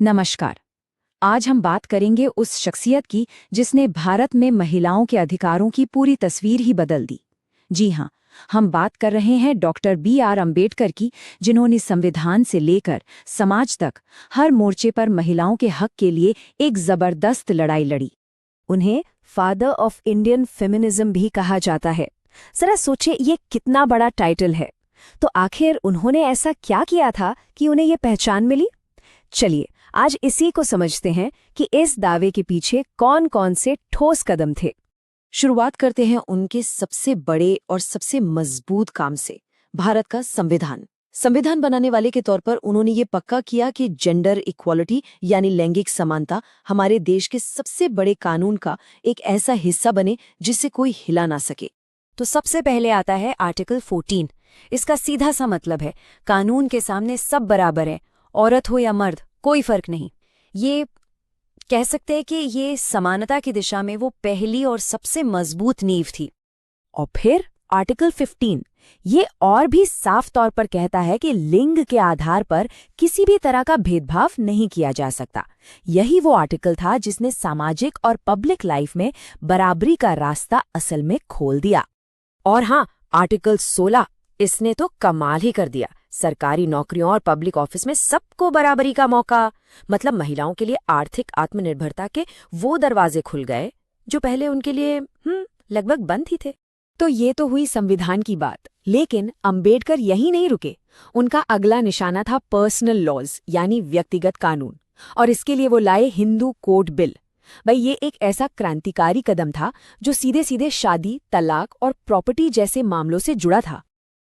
नमस्कार। आज हम बात करेंगे उस शख्सियत की जिसने भारत में महिलाओं के अधिकारों की पूरी तस्वीर ही बदल दी। जी हाँ, हम बात कर रहे हैं डॉक्टर बी.आर. अम्बेडकर की, जिन्होंने संविधान से लेकर समाज तक हर मोर्चे पर महिलाओं के हक के लिए एक जबरदस्त लड़ाई लड़ी। उन्हें फादर ऑफ इंडियन फेमिनिज्म भी कहा जाता है। जरा सोचे, ये कितना बड़ा टाइटल है। तो आखिर उन्होंने ऐसा क्या किया था कि उन्हें ये पहचान मिली? चलिए आज इसी को समझते हैं कि इस दावे के पीछे कौन कौन से ठोस कदम थे। शुरुआत करते हैं उनके सबसे बड़े और सबसे मजबूत काम से, भारत का संविधान। संविधान बनाने वाले के तौर पर उन्होंने ये पक्का किया कि जेंडर इक्वालिटी यानी लैंगिक समानता हमारे देश के सबसे बड़े कानून का एक ऐसा हिस्सा बने जिससे कोई हिला ना सके। तो सबसे पहले आता है आर्टिकल 14। इसका सीधा सा मतलब है कानून के सामने सब बराबर हैं, औरत हो या मर्द, कोई फर्क नहीं। ये कह सकते हैं कि ये समानता की दिशा में वो पहली और सबसे मजबूत नींव थी। और फिर आर्टिकल 15 ये और भी साफ तौर पर कहता है कि लिंग के आधार पर किसी भी तरह का भेदभाव नहीं किया जा सकता। यही वो आर्टिकल था जिसने सामाजिक और पब्लिक लाइफ में बराबरी का रास्ता असल में खोल दिया। और हाँ, आर्टिकल 16 इसने तो कमाल ही कर दिया। सरकारी नौकरियों और पब्लिक ऑफिस में सबको बराबरी का मौका, मतलब महिलाओं के लिए आर्थिक आत्मनिर्भरता के वो दरवाजे खुल गए जो पहले उनके लिए लगभग बंद ही थे। तो ये तो हुई संविधान की बात, लेकिन अंबेडकर यही नहीं रुके। उनका अगला निशाना था पर्सनल लॉज यानी व्यक्तिगत कानून, और इसके लिए वो लाए हिंदू कोड बिल। भाई, ये एक ऐसा क्रांतिकारी कदम था जो सीधे सीधे शादी, तलाक और प्रॉपर्टी जैसे मामलों से जुड़ा था।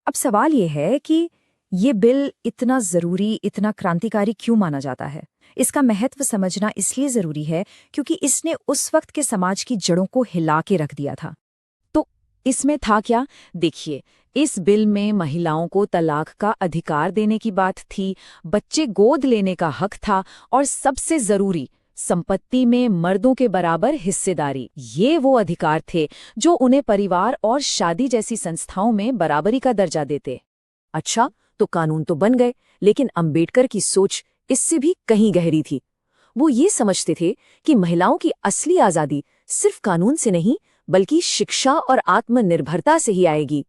अब सवाल ये है कि ये बिल इतना जरूरी, इतना क्रांतिकारी क्यों माना जाता है? इसका महत्व समझना इसलिए जरूरी है क्योंकि इसने उस वक्त के समाज की जड़ों को हिला के रख दिया था। तो इसमें था क्या? देखिए, इस बिल में महिलाओं को तलाक का अधिकार देने की बात थी, बच्चे गोद लेने का हक था, और सबसे जरूरी, संपत्ति में मर्दों के बराबर हिस्सेदारी। ये वो अधिकार थे जो उन्हें परिवार और शादी जैसी संस्थाओं में बराबरी का दर्जा देते। अच्छा, तो कानून तो बन गए, लेकिन अंबेडकर की सोच इससे भी कहीं गहरी थी। वो ये समझते थे कि महिलाओं की असली आज़ादी सिर्फ कानून से नहीं, बल्कि शिक्षा और आत्मनिर्भरता से ही आएगी।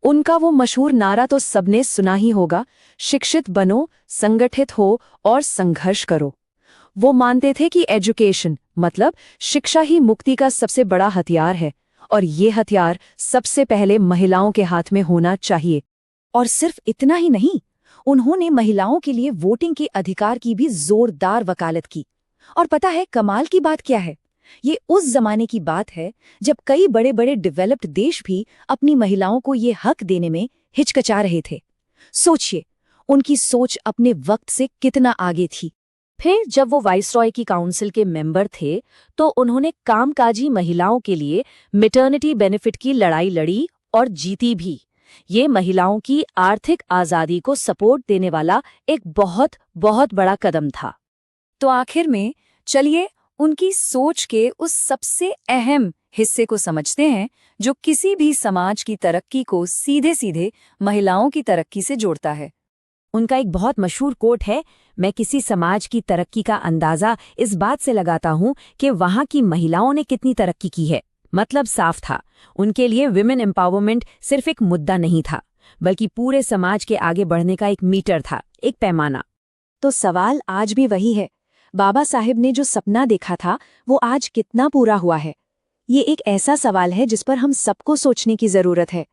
उनका वो मशहूर नारा तो सबने सुना ही होगा, शिक्षित बनो, संगठित हो और संघर्ष करो। वो मानते थे कि एजुकेशन मतलब शिक्षा ही मुक्ति का सबसे बड़ा हथियार है, और ये हथियार सबसे पहले महिलाओं के हाथ में होना चाहिए। और सिर्फ इतना ही नहीं, उन्होंने महिलाओं के लिए वोटिंग के अधिकार की भी जोरदार वकालत की। और पता है कमाल की बात क्या है? ये उस जमाने की बात है जब कई बड़े बड़े डेवलप्ड देश भी अपनी महिलाओं को ये हक देने में हिचकिचा रहे थे। सोचिए, उनकी सोच अपने वक्त से कितना आगे थी। फिर जब वो वाइसरॉय की काउंसिल के मेंबर थे, तो उन्होंने कामकाजी महिलाओं के लिए मैटरनिटी बेनिफिट की लड़ाई लड़ी और जीती भी। ये महिलाओं की आर्थिक आज़ादी को सपोर्ट देने वाला एक बहुत बहुत बड़ा कदम था। तो आखिर में चलिए उनकी सोच के उस सबसे अहम हिस्से को समझते हैं जो किसी भी समाज की तरक्की को सीधे सीधे महिलाओं की तरक्की से जोड़ता है। उनका एक बहुत मशहूर कोट है, मैं किसी समाज की तरक्की का अंदाज़ा इस बात से लगाता हूँ कि वहाँ की महिलाओं ने कितनी तरक्की की है। मतलब साफ था, उनके लिए विमेन एम्पावरमेंट सिर्फ एक मुद्दा नहीं था, बल्कि पूरे समाज के आगे बढ़ने का एक मीटर था, एक पैमाना। तो सवाल आज भी वही है, बाबा साहिब ने जो सपना देखा था वो आज कितना पूरा हुआ है? ये एक ऐसा सवाल है जिस पर हम सबको सोचने की जरूरत है।